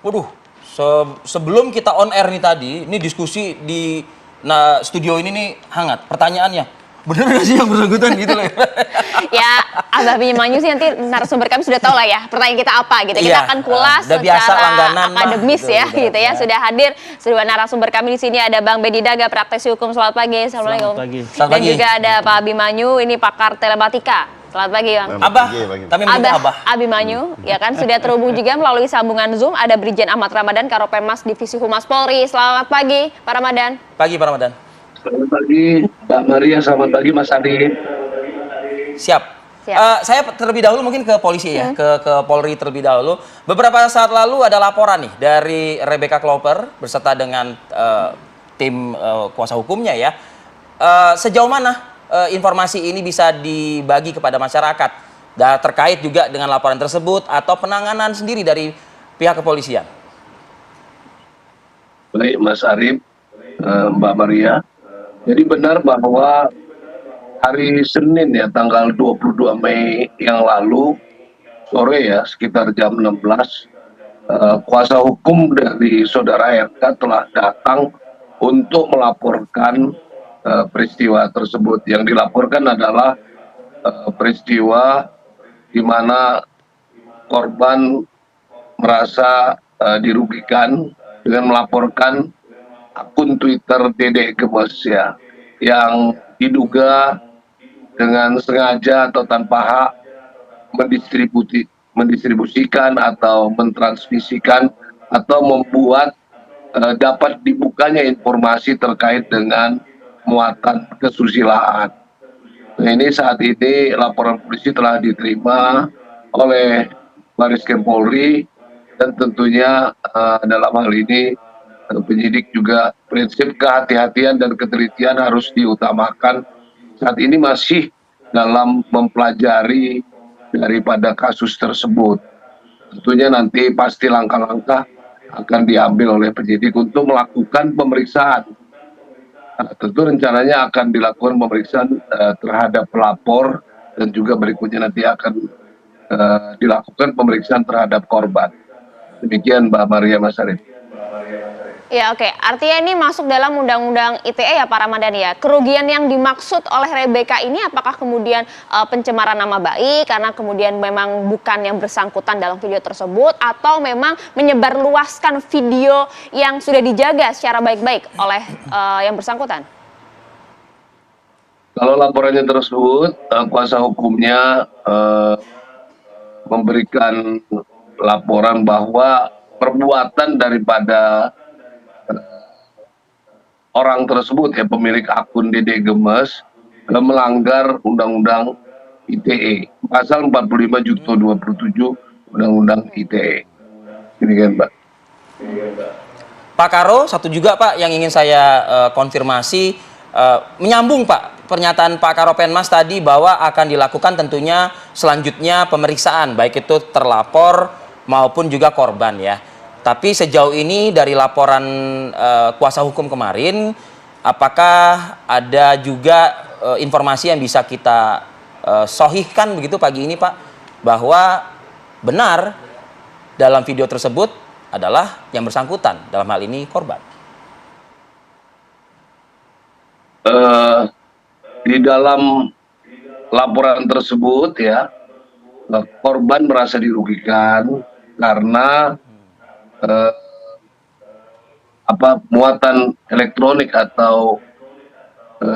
Waduh, sebelum kita on air nih tadi, ini diskusi di studio ini nih hangat. Pertanyaannya, bener nggak sih yang bersangkutan gitu loh? Ya, Abah Abimanyu sih nanti narasumber kami sudah tahu lah ya pertanyaan kita apa gitu. Kita Iya, akan kulas udah biasa secara langganan mah, akademis gitu, ya udah, gitu ya. ya. Sudah hadir sebuah narasumber kami di sini ada Bang Bedi Daga, praktisi hukum. Selamat pagi. Assalamualaikum. Selamat pagi. Selamat Dan pagi. juga ada Pak Abimanyu, ini pakar telematika. Selamat pagi, Bang. Abah, kami menyebut Abah. Abimanyu, ya kan sudah terhubung juga melalui sambungan Zoom ada Brigjen Ahmad Ramadan, Karopenmas Divisi Humas Polri. Selamat pagi, Pak Ramadan. Pagi, Pak Ramadan. Selamat pagi, Mbak Maria. Selamat pagi, Mas Adi. Siap. Saya terlebih dahulu mungkin ke polisi ya, ke Polri terlebih dahulu. Beberapa saat lalu ada laporan nih dari Rebecca Klopper berserta dengan tim kuasa hukumnya ya. Sejauh mana informasi ini bisa dibagi kepada masyarakat dan terkait juga dengan laporan tersebut atau penanganan sendiri dari pihak kepolisian? Baik, Mas Arif, Mbak Maria. Jadi benar bahwa hari Senin ya, tanggal 22 Mei yang lalu, sore ya, sekitar jam 16, kuasa hukum dari saudara RK telah datang untuk melaporkan peristiwa tersebut. Yang dilaporkan adalah peristiwa di mana korban merasa dirugikan dengan melaporkan akun Twitter Dedek Gemes ya, yang diduga dengan sengaja atau tanpa hak mendistribusikan atau mentransmisikan atau membuat dapat dibukanya informasi terkait dengan muatan kesusilaan. Nah, ini saat ini laporan polisi telah diterima oleh Bariskem Polri dan tentunya dalam hal ini penyidik juga prinsip kehati-hatian dan ketelitian harus diutamakan. Saat ini masih dalam mempelajari daripada kasus tersebut. Tentunya nanti pasti langkah-langkah akan diambil oleh penyidik untuk melakukan pemeriksaan. Nah, tentu rencananya akan dilakukan pemeriksaan terhadap pelapor dan juga berikutnya nanti akan dilakukan pemeriksaan terhadap korban. Demikian Mbak Maria, Mas Arif. Ya oke, artinya ini masuk dalam Undang-Undang ITE ya Pak Ramadan ya. Kerugian yang dimaksud oleh Rebecca ini apakah kemudian pencemaran nama baik karena kemudian memang bukan yang bersangkutan dalam video tersebut atau memang menyebarluaskan video yang sudah dijaga secara baik-baik oleh yang bersangkutan? Kalau laporannya tersebut, kuasa hukumnya memberikan laporan bahwa perbuatan daripada orang tersebut ya, pemilik akun Dedek Gemes, melanggar Undang-Undang ITE pasal 45/27 Undang-Undang ITE. Ini kan Pak. Pak Karo, satu juga Pak yang ingin saya konfirmasi, menyambung Pak pernyataan Pak Karopenmas tadi bahwa akan dilakukan tentunya selanjutnya pemeriksaan baik itu terlapor maupun juga korban ya. Tapi sejauh ini dari laporan kuasa hukum kemarin, apakah ada juga informasi yang bisa kita sohihkan begitu pagi ini Pak, bahwa benar dalam video tersebut adalah yang bersangkutan, dalam hal ini korban? Di dalam laporan tersebut ya, korban merasa dirugikan karena muatan elektronik atau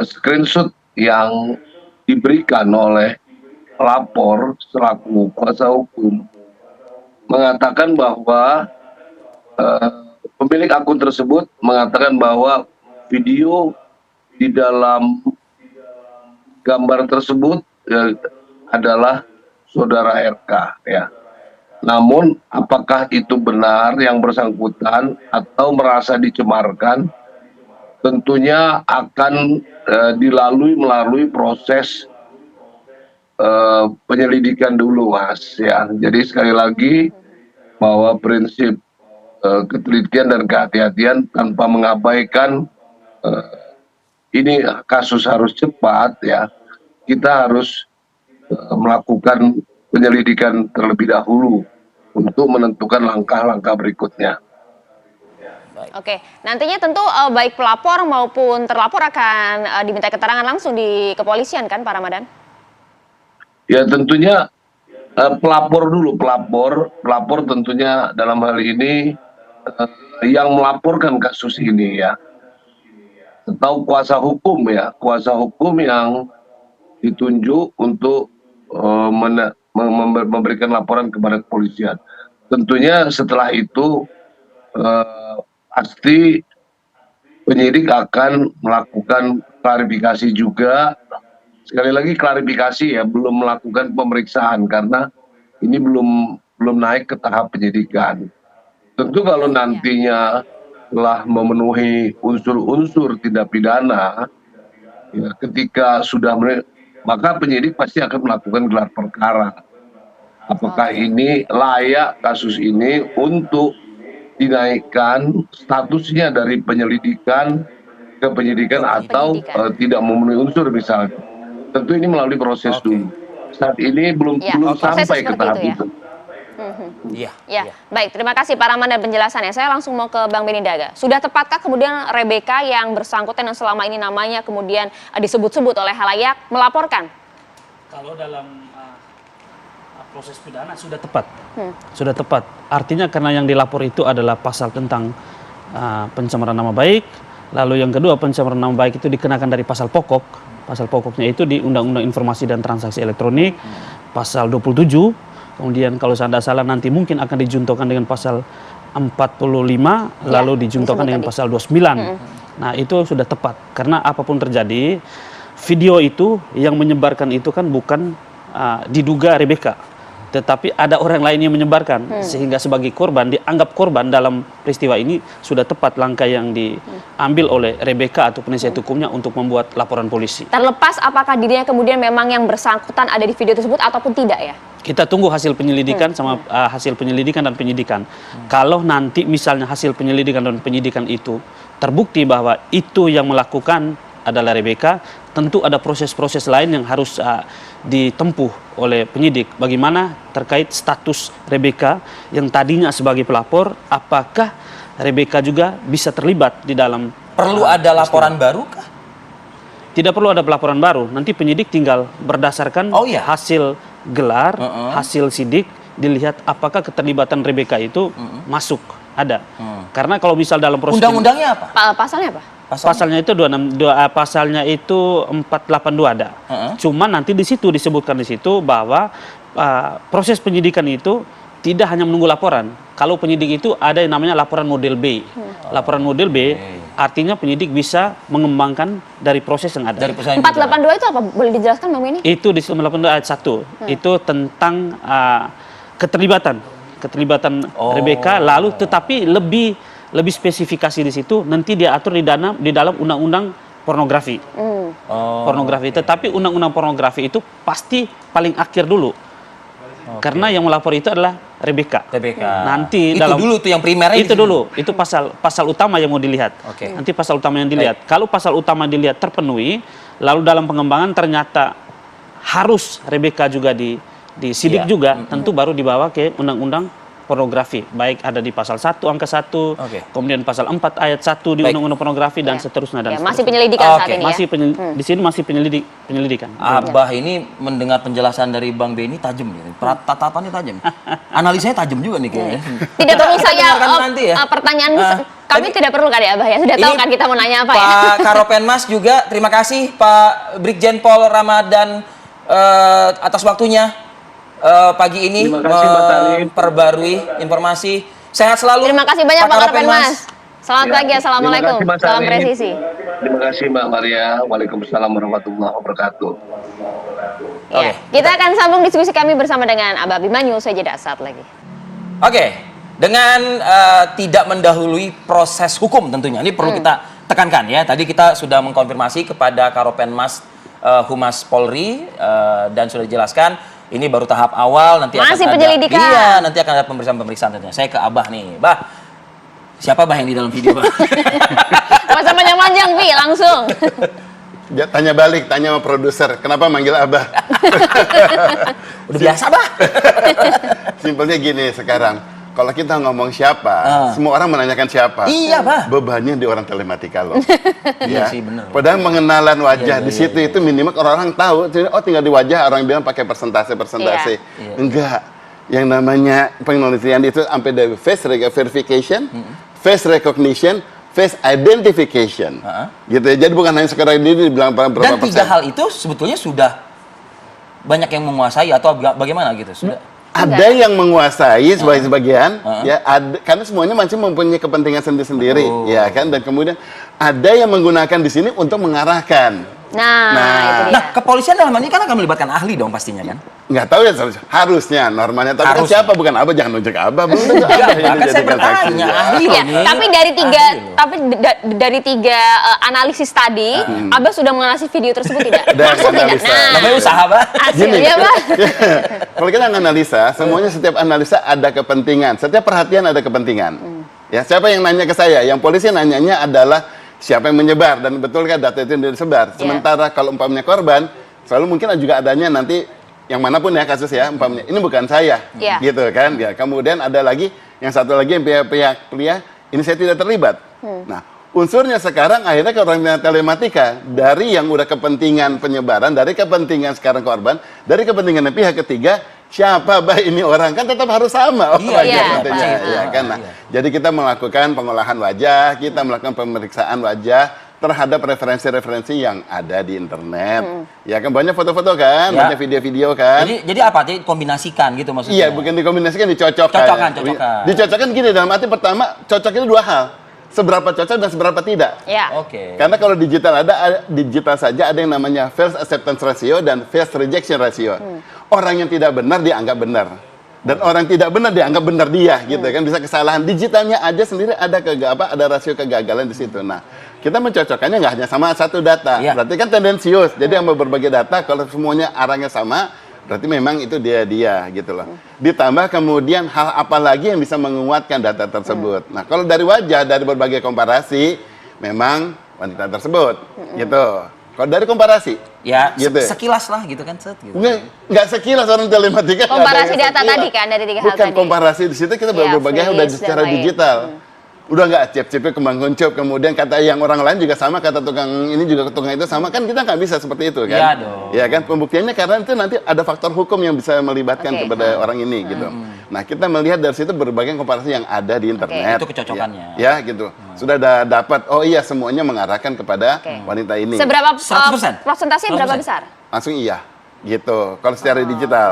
screenshot yang diberikan oleh pelapor selaku kuasa hukum mengatakan bahwa pemilik akun tersebut mengatakan bahwa video di dalam gambar tersebut adalah saudara RK ya. Namun apakah itu benar yang bersangkutan atau merasa dicemarkan, tentunya akan melalui proses penyelidikan dulu Mas ya. Jadi sekali lagi bahwa prinsip ketelitian dan kehati-hatian tanpa mengabaikan ini kasus harus cepat ya. Kita harus melakukan penyelidikan terlebih dahulu untuk menentukan langkah-langkah berikutnya. Oke, nantinya tentu baik pelapor maupun terlapor akan diminta keterangan langsung di kepolisian kan, Pak Ramadan? Ya tentunya pelapor dulu, pelapor tentunya dalam hal ini yang melaporkan kasus ini ya, atau kuasa hukum ya, kuasa hukum yang ditunjuk untuk memberikan laporan kepada kepolisian. Tentunya setelah itu pasti penyidik akan melakukan klarifikasi juga. Sekali lagi klarifikasi ya, belum melakukan pemeriksaan karena ini belum naik ke tahap penyidikan. Tentu kalau nantinya telah memenuhi unsur-unsur tindak pidana, ya, ketika sudah maka penyidik pasti akan melakukan gelar perkara. Apakah ini layak kasus ini untuk dinaikkan statusnya dari penyelidikan ke penyidikan atau tidak memenuhi unsur misalnya. Tentu ini melalui proses dulu. Saat ini belum sampai ke tahap itu. Ya, baik. Terima kasih Pak Ramadan penjelasannya. Saya langsung mau ke Bang Benny Daga. Sudah tepatkah kemudian Rebecca yang bersangkutan yang selama ini namanya kemudian disebut-sebut oleh halayak melaporkan? Kalau dalam proses pidana sudah tepat, sudah tepat. Artinya karena yang dilapor itu adalah pasal tentang pencemaran nama baik. Lalu yang kedua, pencemaran nama baik itu dikenakan dari pasal pokok. Pasal pokoknya itu di Undang-Undang Informasi dan Transaksi Elektronik, pasal 27. Kemudian kalau saya tidak salah nanti mungkin akan dijuntokan dengan pasal 45, lalu dijuntokan dengan pasal 29. Nah itu sudah tepat, karena apapun terjadi, video itu yang menyebarkan itu kan bukan diduga Rebecca, tetapi ada orang lain yang menyebarkan, sehingga sebagai korban, dianggap korban dalam peristiwa ini sudah tepat langkah yang diambil oleh Rebecca atau penasihat hukumnya untuk membuat laporan polisi. Terlepas apakah dirinya kemudian memang yang bersangkutan ada di video tersebut ataupun tidak ya? Kita tunggu hasil penyelidikan sama hasil penyelidikan dan penyidikan. Kalau nanti misalnya hasil penyelidikan dan penyidikan itu terbukti bahwa itu yang melakukan adalah Rebecca, tentu ada proses-proses lain yang harus ditempuh oleh penyidik. Bagaimana terkait status Rebecca yang tadinya sebagai pelapor, apakah Rebecca juga bisa terlibat di dalam Perlu ada laporan baru kah? Tidak perlu ada pelaporan baru. Nanti penyidik tinggal berdasarkan hasil gelar, hasil sidik, dilihat apakah keterlibatan Rebecca itu masuk, ada. Karena kalau misal dalam proses undang-undangnya apa? Pasalnya apa? Pasalnya itu 262, pasalnya itu 482 ada. Cuma nanti di situ disebutkan di situ bahwa proses penyidikan itu tidak hanya menunggu laporan. Kalau penyidik itu ada yang namanya laporan model B. Laporan model B artinya penyidik bisa mengembangkan dari proses yang ada. 482 itu apa? Boleh dijelaskan Bang Benny? Itu di 482 ayat 1. Itu tentang keterlibatan Rebecca, lalu tetapi lebih spesifikasi di situ nanti diatur di dalam undang-undang pornografi. Pornografi, tetapi undang-undang pornografi itu pasti paling akhir dulu. Karena yang melapor itu adalah Rebecca. Nanti itu dulu tuh yang primernya itu dulu, itu pasal utama yang mau dilihat. Nanti pasal utama yang dilihat. Kalau pasal utama dilihat terpenuhi, lalu dalam pengembangan ternyata harus Rebecca juga disidik juga, tentu baru dibawa ke undang-undang pornografi, baik ada di pasal 1 angka 1, kemudian pasal 4 ayat 1 di undang-undang pornografi dan seterusnya dan masih penyelidikan saat ini masih di sini masih penyelidikan. Abah ini mendengar penjelasan dari Bang Benny tajam nih. Tatapannya tajam. Analisanya tajam juga nih kayaknya. Tidak perlu saya nanti ya. Pertanyaan kami tidak perlu kan ya Abah ya. Sudah tahu kan kita mau nanya apa ya. Pak Karopenmas juga terima kasih Pak Brigjen Pol Ramadan atas waktunya. Pagi ini memperbarui informasi. Sehat selalu. Terima kasih banyak Pak Karopenmas. Selamat pagi, assalamualaikum. Salam presisi. Terima kasih Mbak Maria. Waalaikumsalam warahmatullahi wabarakatuh. Ya, kita akan sambung diskusi kami bersama dengan Abah Abimanyu usai jeda saat lagi. Dengan tidak mendahului proses hukum tentunya. Ini perlu kita tekankan ya. Tadi kita sudah mengkonfirmasi kepada Karopenmas Humas Polri dan sudah dijelaskan. Ini baru tahap awal, nanti masih akan penyelidikan. Iya, nanti akan ada pemeriksaan tentunya. Saya ke Abah nih, Bah. Siapa Bah yang di dalam video, Bah? Masa panjang-panjang, Pi, langsung. Tanya balik, tanya sama produser, kenapa manggil Abah? Udah biasa, Bah. Simpelnya gini sekarang, kalau kita ngomong siapa, semua orang menanyakan siapa. Iya, Bah. Bebannya di orang telematika loh. Iya sih, bener. Padahal mengenalan wajah Iya, di situ itu minimal orang-orang tahu. Oh, tinggal di wajah, orang bilang pakai persentase. Iya. Enggak. Yang namanya penelitian itu sampai dari face verification, face recognition, face identification. Gitu ya. Jadi bukan hanya sekedar ini dibilang berapa Dan persen. 3 hal itu sebetulnya sudah banyak yang menguasai atau bagaimana gitu? Sudah. Ada yang menguasai sebagian, ya, karena semuanya masih mempunyai kepentingan sendiri-sendiri, ya kan. Dan kemudian ada yang menggunakan di sini untuk mengarahkan. Nah, itu dia. Nah, kepolisian dalam hal ini kan akan melibatkan ahli dong pastinya kan? Nggak tahu ya, harusnya normalnya. Tapi kan Harusnya. siapa? Bukan apa, jangan nunjuk Abah. Belum tentu Enggak, Abah yang bahkan saya dijadikan saksi. bertanya, ahli Ya, loh nih. tapi dari tiga, Ahli loh. tapi dari tiga analisis tadi, Abah sudah menganalisis video tersebut tidak? Udah Maksud tidak? analisa. Namanya usaha, Bah. Hasilnya, Bah. Kalau kita analisa, semuanya setiap analisa ada kepentingan. Setiap perhatian ada kepentingan. Ya, siapa yang nanya ke saya? Yang polisi nanyanya adalah siapa yang menyebar, dan betul kan data itu yang disebar. Sementara kalau umpamanya korban, selalu mungkin juga adanya nanti yang manapun ya kasus ya, umpamanya ini bukan saya, Iya. gitu kan. Ya, kemudian ada lagi yang satu lagi yang pihak pria ini saya tidak terlibat. Nah, unsurnya sekarang akhirnya ke orang telematika dari yang udah kepentingan penyebaran, dari kepentingan sekarang korban, dari kepentingan pihak ketiga. Siapa bah ini orang, kan tetap harus sama Iya, orangnya iya, tentunya, pasti. ya kan. Nah, jadi kita melakukan pengolahan wajah, kita melakukan pemeriksaan wajah terhadap referensi-referensi yang ada di internet. Ya kan, banyak foto-foto kan, Ya. banyak video-video kan. Jadi apa? Jadi kombinasikan gitu maksudnya? Iya, bukan dikombinasikan, dicocokkan. Cocokkan. Dicocokkan gini, dalam arti pertama, cocok itu dua hal. Seberapa cocok dan seberapa tidak. Ya. Oke. Karena kalau digital digital saja ada yang namanya false acceptance ratio dan false rejection ratio. Orang yang tidak benar dianggap benar. Dan orang yang tidak benar dianggap benar dia, gitu kan. Bisa kesalahan. Digitalnya aja sendiri ada ada rasio kegagalan di situ. Nah, kita mencocokkannya nggak hanya sama satu data. Iya. Berarti kan tendensius. Jadi sama berbagai data, kalau semuanya arahnya sama, berarti memang itu dia gitu loh. Ditambah kemudian hal apa lagi yang bisa menguatkan data tersebut. Nah, kalau dari wajah, dari berbagai komparasi, memang wanita tersebut, gitu. Kalau dari komparasi, Ya, gitu. sekilas lah gitu kan, set gitu. Nggak sekilas orang telematika. nggak ada Komparasi yang data sekilas. tadi kan, dari tiga hal Bukan tadi. komparasi, di situ kita Iya, berbagai hal udah freeze dan secara lain. digital. Udah nggak cip-cipnya kembang kuncup, kemudian kata yang orang lain juga sama, kata tukang ini juga tukang itu sama, kan kita nggak bisa seperti itu kan? Iya dong. Ya kan, pembuktiannya karena itu nanti ada faktor hukum yang bisa melibatkan Oke. kepada orang ini gitu. Nah, kita melihat dari situ berbagai komparasi yang ada di internet. Itu kecocokannya. Ya, gitu. Sudah ada dapat, oh iya semuanya mengarahkan kepada Oke. wanita ini. Seberapa 100%? persentase berapa 100%? besar? Langsung iya gitu kalau secara digital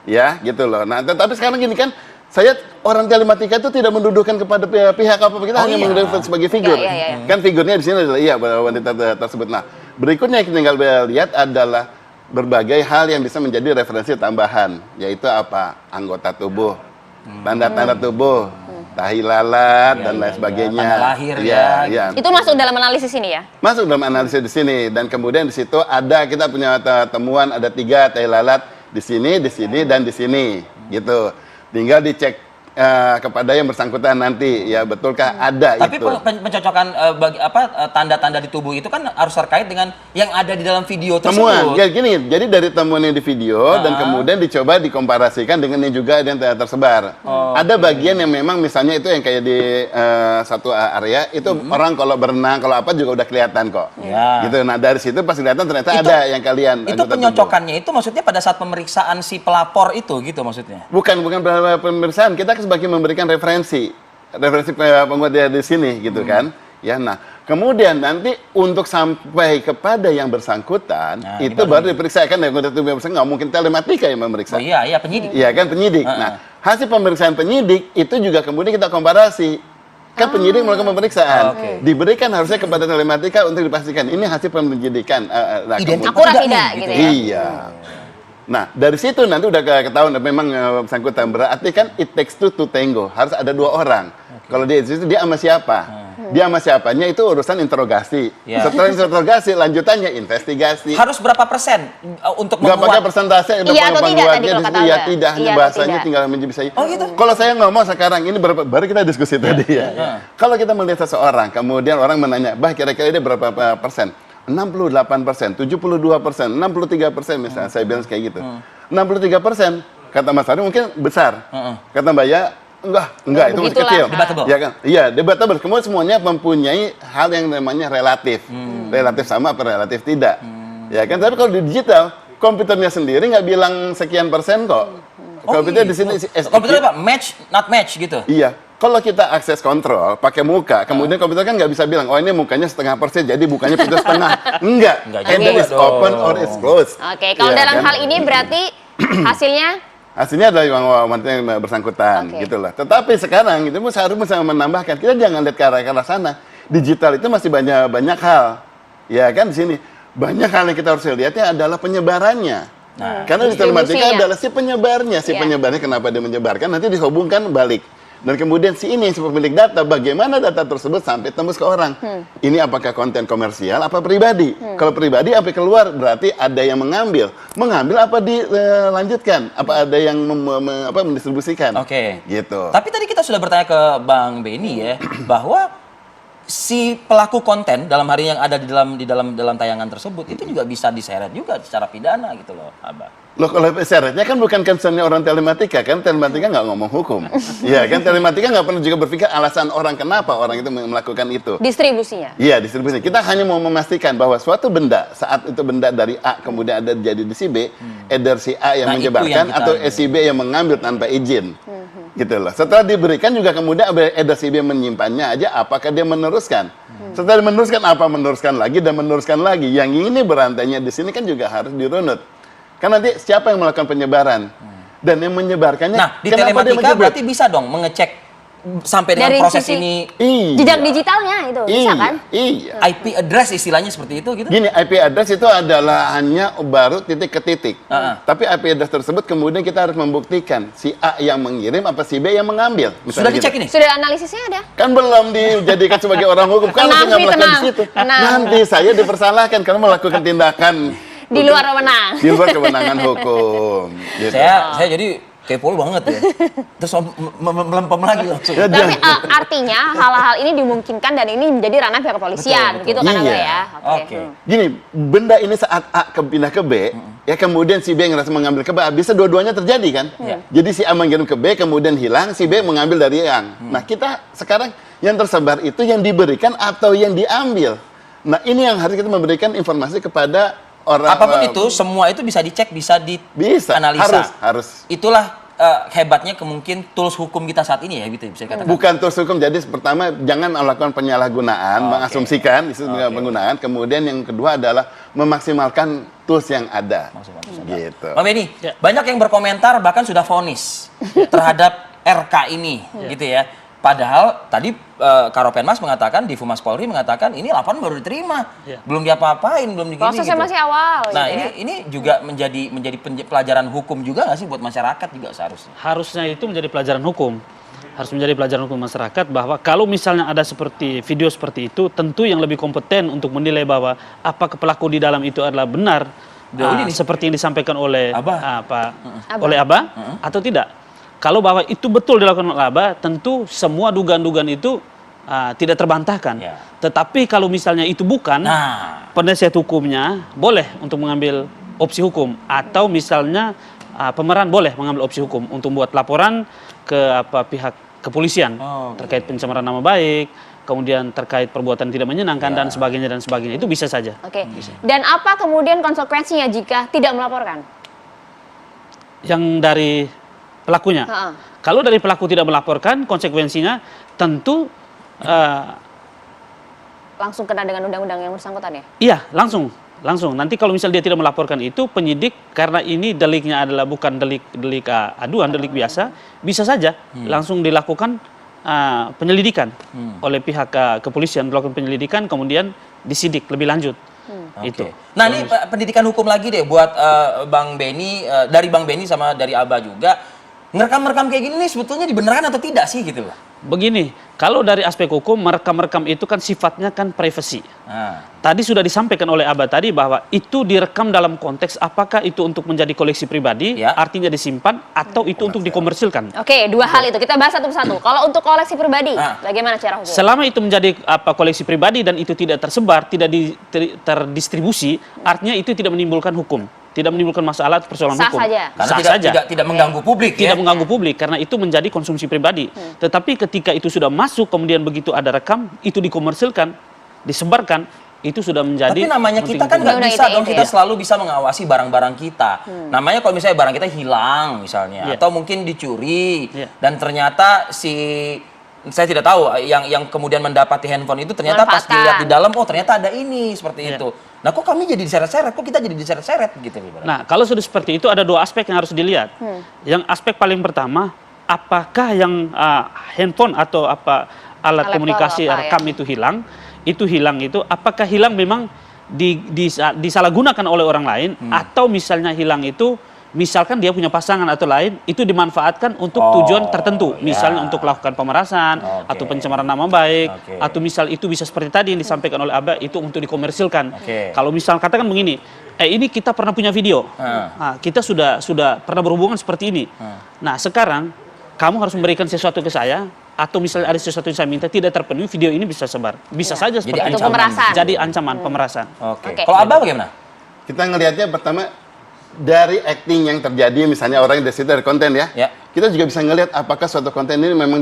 ya gitu loh. Nah tapi sekarang gini kan, saya orang telematika itu tidak mendudukan kepada pihak apa, kita hanya iya. mendudukan sebagai figur. Iya. Kan figurnya di sini adalah iya wanita tersebut. Nah, berikutnya yang tinggal lihat adalah berbagai hal yang bisa menjadi referensi tambahan, yaitu apa? Anggota tubuh, tanda-tanda tubuh, tahi lalat dan lain sebagainya. Tanda lahir ya. Itu masuk dalam analisis ini ya? Masuk dalam analisis di sini, dan kemudian di situ ada kita punya temuan ada 3 tai lalat di sini, dan di sini gitu. Tinggal dicek kepada yang bersangkutan nanti ya, betulkah ada Tapi itu. pencocokan tanda-tanda di tubuh itu kan harus terkait dengan yang ada di dalam video Temuan, tersebut. ya gini, jadi dari temuan yang di video dan kemudian dicoba dikomparasikan dengan yang juga yang tersebar. Ada bagian yang memang misalnya itu yang kayak di satu area itu orang kalau berenang kalau apa juga udah kelihatan kok. Ya. Gitu. Nah dari situ pas kelihatan ternyata Itu- ada yang kalian. Itu anggota tubuh. penyocokannya itu maksudnya pada saat pemeriksaan si pelapor itu gitu maksudnya. Bukan pemeriksaan, kita sebagai memberikan referensi penguat di sini gitu kan. Ya, nah kemudian nanti untuk sampai kepada yang bersangkutan Nah, itu ini baru diperiksa kan, yang nggak mungkin telematika yang memeriksa. Oh iya penyidik. Iya kan, penyidik. Nah hasil pemeriksaan penyidik itu juga kemudian kita komparasi. Kan penyidik melakukan pemeriksaan, Oke. diberikan harusnya kepada telematika untuk dipastikan ini hasil penyidikan. Nah, Identitas Akurat tidak tidak, nih, gitu gitu ya? Iya. Nah, dari situ nanti udah ketahuan memang bersangkutan, berarti kan it takes two to tango. Harus ada 2 orang. Kalau dia di situ dia sama siapa? Dia sama siapanya itu urusan interogasi. Ya. Setelah interogasi lanjutannya investigasi. Harus berapa persen untuk Nggak pakai membuat persentase untuk Iya atau tidak membuatnya tadi kalau di situ. kata Ya Anda? tidak, hanya Iya atau bahasanya tidak? tinggal bisa. Oh gitu? Kalau saya ngomong sekarang ini baru kita diskusi tadi ya. Kalau kita melihat seseorang, kemudian orang menanya, "Bah, kira-kira dia berapa persen?" 68%, 72%, 63% misalnya, saya bilang kayak gitu. 63%, kata Mas Ari mungkin besar. Kata Mbak Ya, enggak, itu masih Begitulah. kecil. Debatable. Ya kan? Iya, debatable. Kemudian semuanya mempunyai hal yang namanya relatif. Relatif sama apa relatif tidak. Ya kan? Tapi kalau di digital, komputernya sendiri nggak bilang sekian persen kok. Komputer di sini komputer apa? Match, not match gitu. Iya. Kalau kita akses kontrol pakai muka, kemudian komputer kan nggak bisa bilang, oh ini mukanya setengah persen, jadi bukanya itu setengah. Enggak. Enggak Either juga is dong. open or is closed. Oke, kalau Iya dalam kan? hal ini berarti hasilnya Hasilnya adalah yang bersangkutan, Oke. gitu lah. Tetapi sekarang itu seharusnya menambahkan, kita jangan lihat ke arah sana. Digital itu masih banyak hal, ya kan di sini banyak hal yang kita harus lihatnya adalah penyebarannya. Karena digital Distribusinya. adalah si penyebarnya, Iya. penyebarnya kenapa dia menyebarkan nanti dihubungkan balik. Dan kemudian si ini si pemilik data, bagaimana data tersebut sampai tembus ke orang. Ini apakah konten komersial, apa pribadi? Kalau pribadi sampai keluar berarti ada yang mengambil. Mengambil apa dilanjutkan? Apa ada yang mendistribusikan? Oke. Gitu. Tapi tadi kita sudah bertanya ke Bang Benny ya, bahwa si pelaku konten dalam hari yang ada di dalam tayangan tersebut itu juga bisa diseret juga secara pidana gitu loh, Abah. Loh, kalau syaratnya kan bukan concernnya orang telematika, kan telematika nggak ngomong hukum. Iya kan, telematika nggak pernah juga berpikir alasan orang kenapa orang itu melakukan itu. distribusinya. Iya, distribusi. Kita hanya mau memastikan bahwa suatu benda, saat itu benda dari A kemudian ada jadi di si B, either si A yang Nah, itu menyebarkan yang kita- atau si B yang mengambil tanpa izin. Gitu loh. Setelah diberikan juga kemudian either si B menyimpannya aja, apakah dia meneruskan? Setelah meneruskan apa? Meneruskan lagi dan meneruskan lagi. Yang ini berantainya di sini kan juga harus dirunut. Kan nanti siapa yang melakukan penyebaran? Dan yang menyebarkannya, Nah, di kenapa dia telematika menyebut? berarti bisa dong mengecek sampai dengan Dari proses sisi- ini Iya. Jejak digitalnya itu bisa kan? Iya. IP address istilahnya seperti itu gitu. Gini, IP address itu adalah hanya baru titik ke titik. Tapi IP address tersebut kemudian kita harus membuktikan si A yang mengirim apa si B yang mengambil. Sudah Misalnya dicek gitu. ini? Sudah analisisnya ada. Kan belum dijadikan sebagai orang hukum. Kalau Tenang, saya nggak Fi, melakukan di tenang. situ, Tenang. nanti saya dipersalahkan karena melakukan tindakan Di luar wewenang. di luar kewenangan hukum. Gitu. Saya jadi kepo banget ya. Terus melempem lagi langsung. Ya, Tapi jangan. artinya hal-hal ini dimungkinkan dan ini menjadi ranah pihak kepolisian, Betul, gitu betul. kan Abah Iya. ya? Oke. Gini, benda ini saat A pindah ke B, ya kemudian si B ngerasa mengambil ke B, bisa dua-duanya terjadi kan? Iya. Jadi si A mengirim ke B, kemudian hilang, si B mengambil dari yang. Nah kita sekarang yang tersebar itu yang diberikan atau yang diambil. Nah ini yang harus kita memberikan informasi kepada orang. Apapun itu, semua itu bisa dicek, bisa bisa, dianalisa. harus. Itulah hebatnya mungkin tools hukum kita saat ini ya, gitu bisa dikatakan. Bukan tools hukum, jadi pertama jangan melakukan penyalahgunaan, mengasumsikan itu penggunaan. Kemudian yang kedua adalah memaksimalkan tools yang ada. Gitu. Bang Benny, Ya. banyak yang berkomentar bahkan sudah vonis terhadap RK ini, gitu ya. Padahal tadi Karopenmas mengatakan, di Humas Polri mengatakan ini laporan baru diterima, Ya. belum diapa-apain, belum digini. Prosesnya gitu. masih awal. Nah gitu ya. ini juga menjadi pelajaran hukum juga nggak sih buat masyarakat juga seharusnya? Harusnya itu menjadi pelajaran hukum. Harus menjadi pelajaran hukum masyarakat bahwa kalau misalnya ada seperti video seperti itu, tentu yang lebih kompeten untuk menilai bahwa apakah pelaku di dalam itu adalah benar ini nih. seperti yang disampaikan oleh Abah. oleh Abah atau tidak. Kalau bahwa itu betul dilakukan oleh Abah, tentu semua dugaan-dugaan itu tidak terbantahkan. Ya. Tetapi kalau misalnya itu bukan, Nah, penasihat hukumnya boleh untuk mengambil opsi hukum, atau misalnya pemeran boleh mengambil opsi hukum untuk buat laporan ke pihak kepolisian terkait pencemaran nama baik, kemudian terkait perbuatan tidak menyenangkan dan sebagainya, itu bisa saja. Oke. Dan apa kemudian konsekuensinya jika tidak melaporkan? Yang dari pelakunya. Ha-ha. Kalau dari pelaku tidak melaporkan, konsekuensinya tentu Langsung kena dengan undang-undang yang bersangkutan ya? iya langsung. Nanti kalau misal dia tidak melaporkan itu, penyidik karena ini deliknya adalah bukan delik aduan, delik biasa, bisa saja langsung dilakukan penyelidikan oleh pihak kepolisian, melakukan penyelidikan kemudian disidik lebih lanjut. Itu. oke. Nah ini pendidikan hukum lagi deh buat Bang Benny, dari Bang Benny sama dari Abah juga. Ngerekam kayak gini nih sebetulnya dibeneran atau tidak sih gitu loh? Begini, kalau dari aspek hukum merekam-rekam itu kan sifatnya kan privasi. Nah, Tadi sudah disampaikan oleh Abah tadi bahwa itu direkam dalam konteks apakah itu untuk menjadi koleksi pribadi, Ya. artinya disimpan, atau itu untuk dikomersilkan. Oke, dua hal itu kita bahas satu persatu. Kalau untuk koleksi pribadi, Ah. bagaimana cara hukum? Selama itu menjadi koleksi pribadi dan itu tidak tersebar, tidak terdistribusi, artinya itu tidak menimbulkan hukum, tidak menimbulkan masalah atau persoalan Sah hukum. saja. karena Sah tidak, saja. tidak mengganggu publik Tidak ya. mengganggu publik karena itu menjadi konsumsi pribadi. Tetapi ketika itu sudah masuk, kemudian begitu ada rekam, itu dikomersilkan, disebarkan, itu sudah menjadi. Tapi namanya kita kan nggak Undang-undang bisa ITE dong, kita ya. selalu bisa mengawasi barang-barang kita. Namanya kalau misalnya barang kita hilang misalnya, Iya. atau mungkin dicuri, Iya. dan ternyata saya tidak tahu yang kemudian mendapati handphone itu ternyata pas Manfaatkan. dilihat di dalam, oh ternyata ada ini seperti Iya. itu. Nah kok kami jadi diseret-seret, kok kita jadi diseret-seret gitu. Nah, kalau sudah seperti itu ada dua aspek yang harus dilihat. Yang aspek paling pertama, apakah yang handphone atau alat Laptop komunikasi apa, rekam itu hilang itu apakah hilang memang disalahgunakan oleh orang lain atau misalnya hilang itu misalkan dia punya pasangan atau lain itu dimanfaatkan untuk Oh, tujuan tertentu, ya. misalnya untuk melakukan pemerasan Oke. atau pencemaran nama baik Oke. atau misal itu bisa seperti tadi yang disampaikan oleh Abah itu untuk dikomersilkan. Oke. Kalau misal katakan begini, ini kita pernah punya video. Ah. Nah, kita sudah pernah berhubungan seperti ini. Nah, sekarang kamu harus memberikan sesuatu ke saya atau misalnya ada sesuatu yang saya minta tidak terpenuhi, video ini bisa sebar. Bisa saja seperti Jadi itu. ancaman. Pemerasan. Jadi ancaman pemerasan. Oke. Oke. Kalau Abah bagaimana? Kita ngelihatnya pertama dari acting yang terjadi, misalnya orang di situ dari konten ya. Ya. Kita juga bisa ngelihat apakah suatu konten ini memang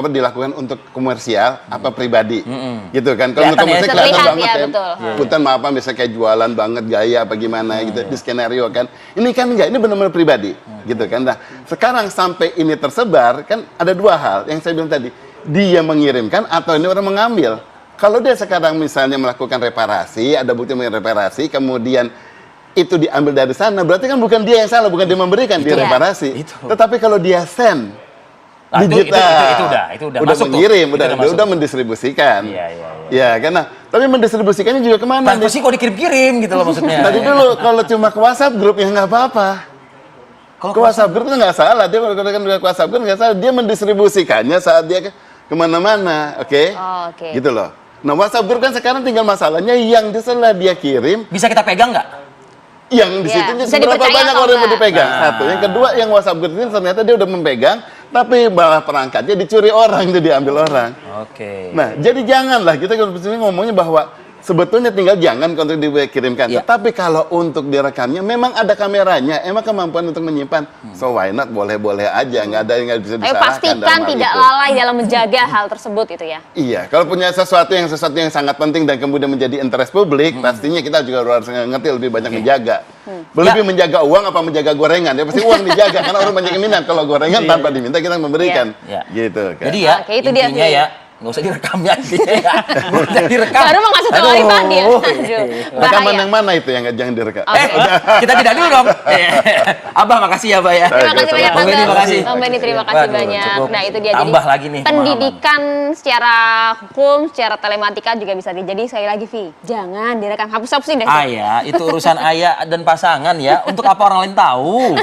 dilakukan untuk komersial apa pribadi. Gitu kan. Kalau Kelihatan untuk komersial ya. kelihatan Terlihat banget ya, ya. betul. Punten maaf misalnya kayak jualan banget gaya apa gimana gitu di skenario kan. Ini kan enggak, ini benar-benar pribadi. Gitu kan. Nah, sekarang sampai ini tersebar kan ada dua hal yang saya bilang tadi. Dia mengirimkan atau ini orang mengambil. Kalau dia sekarang misalnya melakukan reparasi, ada bukti reparasi, kemudian itu diambil dari sana, berarti kan bukan dia yang salah, bukan dia memberikan, dia ya. reparasi. Itu. Tetapi kalau dia send, Nah, itu udah masuk tuh. mengirim, Itu udah masuk. mendistribusikan. Iya. Ya, karena tapi mendistribusikannya juga kemana Kenapa nih? sih kok dikirim-kirim gitu loh maksudnya? Tadi dulu kalau cuma ke WhatsApp grup ya nggak apa-apa. Kalau Ke WhatsApp grup itu nggak salah, dia kalau ke WhatsApp grup nggak salah, dia mendistribusikannya saat dia kemana-mana, oke? Oh, oke. Gitu loh. Nah WhatsApp grup kan sekarang tinggal masalahnya yang setelah dia kirim, bisa kita pegang nggak? yang di Ya, situ bisa seberapa dipercaya banyak atau orang yang mau enggak? dipegang. Nah. Satu, yang kedua yang WhatsApp grup ini ternyata dia udah memegang, tapi malah perangkatnya dicuri orang, itu diambil orang. Oke. Nah, jadi janganlah kita kalau di sini ngomongnya bahwa sebetulnya tinggal jangan untuk dikirimkan. Iya. Tetapi kalau untuk direkamnya memang ada kameranya, emang kemampuan untuk menyimpan. So why not? Boleh-boleh aja, nggak ada yang nggak bisa Tapi disalahkan. pastikan dalam hal tidak itu. lalai dalam menjaga hal tersebut itu ya. Iya, kalau punya sesuatu yang sangat penting dan kemudian menjadi interest publik, pastinya kita juga harus ngerti lebih banyak menjaga. Lebih menjaga uang apa menjaga gorengan? Ya pasti uang dijaga karena orang banyak yang minat. Kalau gorengan tanpa diminta kita memberikan. Iya. Gitu kan. Jadi ya, Oke, itu dia, intinya Fi. ya, nggak usah direkamnya intinya ya. Nggak usah direkam. Baru mau ngasih tahu Aduh. Fadil. Aduh, Rekaman bahaya. yang mana itu yang jangan direkam? Kita tidak dulu dong. Abah makasih ya, Abah ya. Terima kasih banyak Bang Benny, Tante. makasih. Bang Benny, terima kasih Waduh, banyak. cukup. Nah itu dia. Tambah Jadi, lagi nih pemahaman. pendidikan secara hukum, secara telematika juga bisa jadi. Sekali lagi Vi, jangan direkam, hapus-hapusin deh. Ayah, itu urusan ayah dan pasangan ya. Untuk apa orang lain tahu?